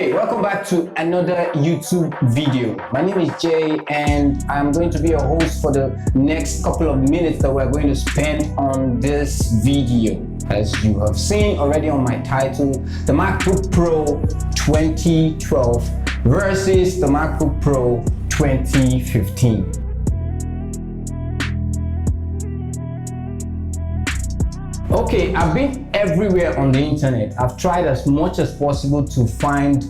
Okay, welcome back to another YouTube video. My name is Jay and I'm going to be your host for the next couple of minutes that we're going to spend on this video. As you have seen already on my title, the MacBook Pro 2012 versus the MacBook Pro 2015. Okay, I've been everywhere on the internet. I've tried as much as possible to find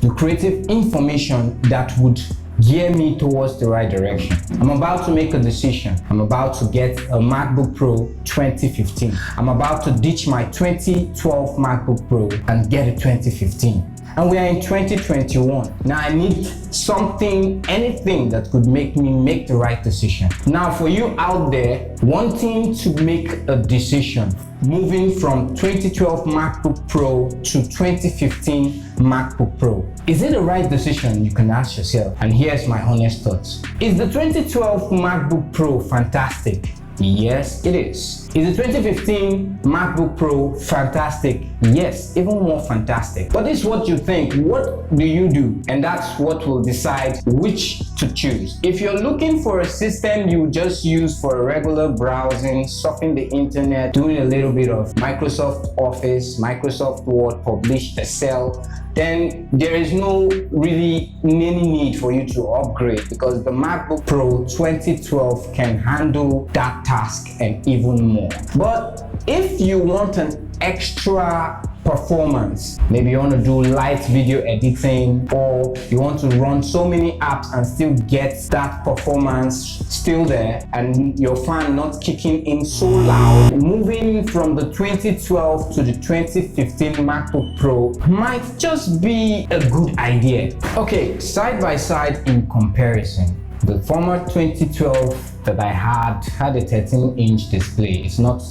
the creative information that would gear me towards the right direction. I'm about to make a decision. I'm about to get a MacBook Pro 2015. I'm about to ditch my 2012 MacBook Pro and get a 2015. And we are in 2021. Now I need something, anything that could make me make the right decision. Now for you out there wanting to make a decision, moving from 2012 MacBook Pro to 2015 MacBook Pro, is it the right decision? You can ask yourself. And here's my honest thoughts. Is the 2012 MacBook Pro fantastic? Yes, it is. Is the 2015 MacBook Pro fantastic? Yes, even more fantastic. But this is what you think. What do you do? And that's what will decide which to choose. If you're looking for a system you just use for regular browsing, surfing the internet, doing a little bit of Microsoft Office, Microsoft Word, publish, Excel, then there is no really any need for you to upgrade because the MacBook Pro 2012 can handle that task and even more. But if you want an extra performance, maybe you want to do light video editing, or you want to run so many apps and still get that performance still there and your fan not kicking in so loud, moving from the 2012 to the 2015 MacBook Pro might just be a good idea. Okay, side by side in comparison, the former 2012 that I had a 13-inch display. It's not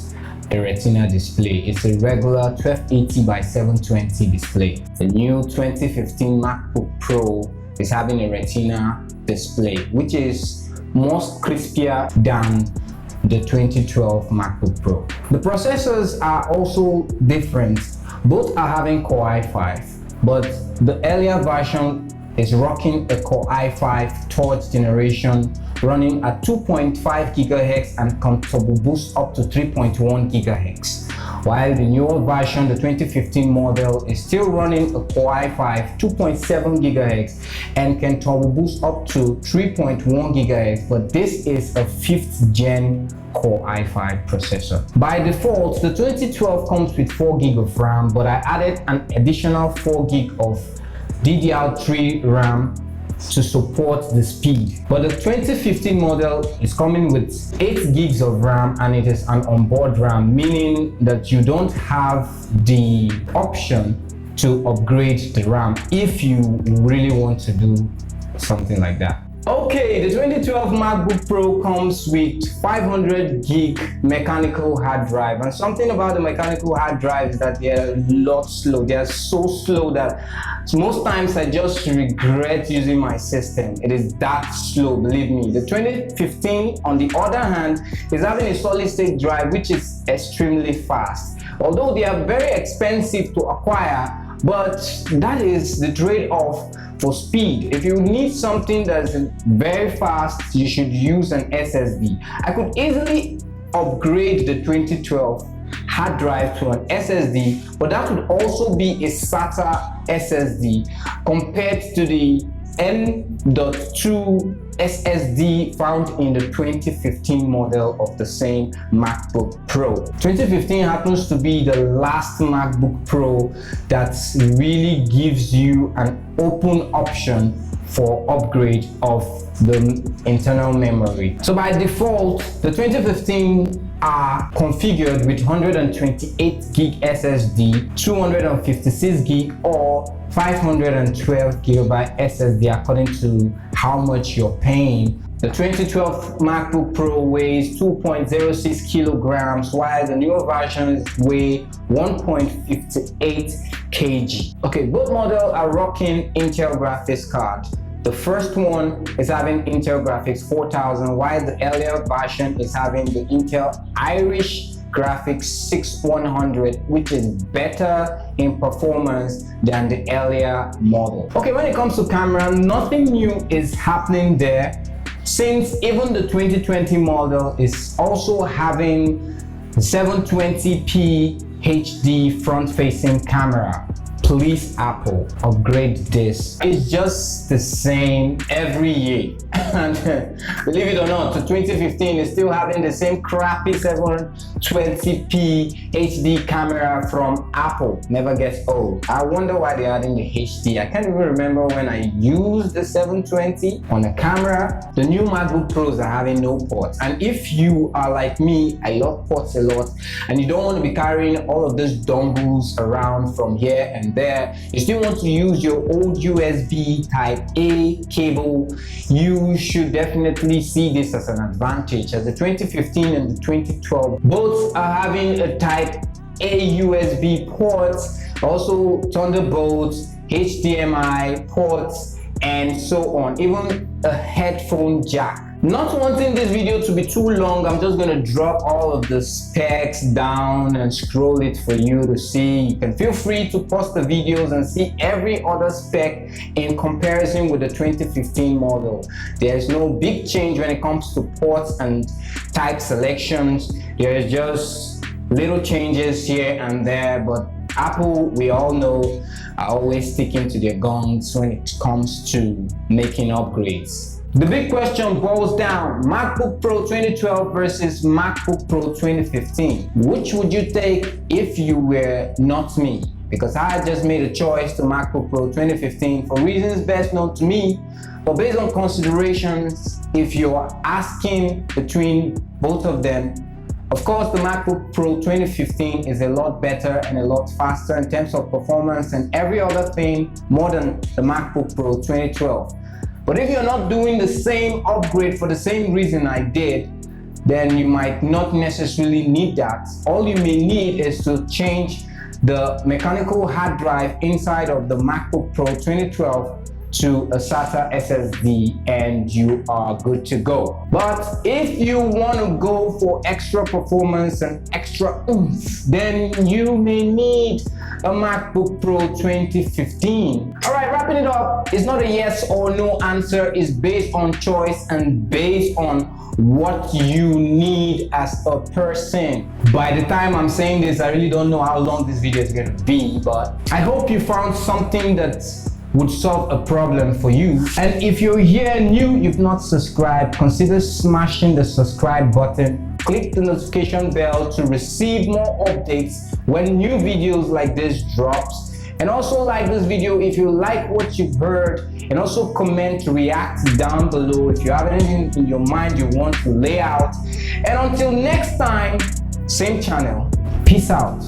a retina display, it's a regular 1280 by 720 display. The new 2015 MacBook Pro is having a retina display, which is more crispier than the 2012 MacBook Pro. The processors are also different. Both are having Core i5, but the earlier version is rocking a Core i5 third generation running at 2.5 GHz and can turbo boost up to 3.1 GHz. While the newer version, the 2015 model, is still running a Core i5 2.7 GHz and can turbo boost up to 3.1 GHz, but this is a 5th gen Core i5 processor. By default, the 2012 comes with 4 GB of RAM, but I added an additional 4 GB of DDR3 RAM to support the speed. But the 2015 model is coming with 8 gigs of RAM and it is an onboard RAM, meaning that you don't have the option to upgrade the RAM if you really want to do something like that. Okay, the 2012 MacBook Pro comes with 500 gig mechanical hard drive, and something about the mechanical hard drive is that they're a lot slow. They're so slow that most times I just regret using my system. It is that slow, believe me. The 2015, on the other hand, is having a solid state drive which is extremely fast. Although they are very expensive to acquire, but that is the trade-off for speed. If you need something that's very fast, you should use an SSD. I could easily upgrade the 2012 hard drive to an SSD, but that would also be a SATA SSD compared to the M.2 SSD found in the 2015 model of the same MacBook Pro. 2015 happens to be the last MacBook Pro that really gives you an open option for upgrade of the internal memory. So by default, the 2015 are configured with 128 gig SSD, 256 gig or 512 gigabyte SSD according to how much you're paying. The 2012 MacBook Pro weighs 2.06 kilograms, while the newer versions weigh 1.58 kg. Okay, both models are rocking Intel graphics card. The first one is having Intel Graphics 4000, while the earlier version is having the Intel Irish graphics 6100, which is better in performance than the earlier model. Okay, when it comes to camera, nothing new is happening there, since even the 2020 model is also having 720p HD front-facing camera. Please, Apple, upgrade this. It's just the same every year. And believe it or not, to 2015 is still having the same crappy 720p HD camera from Apple. Never gets old. I wonder why they're adding the HD. I can't even remember when I used the 720 on a camera. The new MacBook Pros are having no ports. And if you are like me, I love ports a lot, and you don't want to be carrying all of those dongles around from here and there, you still want to use your old USB type A cable, you should definitely see this as an advantage, as the 2015 and the 2012 both are having a type A USB port, also Thunderbolt, HDMI ports, and so on, even a headphone jack. Not wanting this video to be too long, I'm just going to drop all of the specs down and scroll it for you to see. You can feel free to pause the videos and see every other spec in comparison with the 2015 model. There's no big change when it comes to ports and type selections. There's just little changes here and there, but Apple, we all know, are always sticking to their guns when it comes to making upgrades. The big question boils down: MacBook Pro 2012 versus MacBook Pro 2015. Which would you take if you were not me? Because I just made a choice to MacBook Pro 2015 for reasons best known to me, but based on considerations, if you're asking between both of them, of course the MacBook Pro 2015 is a lot better and a lot faster in terms of performance and every other thing more than the MacBook Pro 2012. But if you're not doing the same upgrade for the same reason I did, then you might not necessarily need that. All you may need is to change the mechanical hard drive inside of the MacBook Pro 2012 to a SATA SSD and you are good to go. But if you want to go for extra performance and extra oomph, then you may need a MacBook Pro 2015. Alright, wrapping it up, it's not a yes or no answer, it's based on choice and based on what you need as a person. By the time I'm saying this, I really don't know how long this video is going to be, but I hope you found something that would solve a problem for you. And if you're here new, you've not subscribed, consider smashing the subscribe button. Click the notification bell to receive more updates when new videos like this drops. And also like this video if you like what you've heard, and also comment, react down below if you have anything in your mind you want to lay out. And until next time, same channel. Peace out.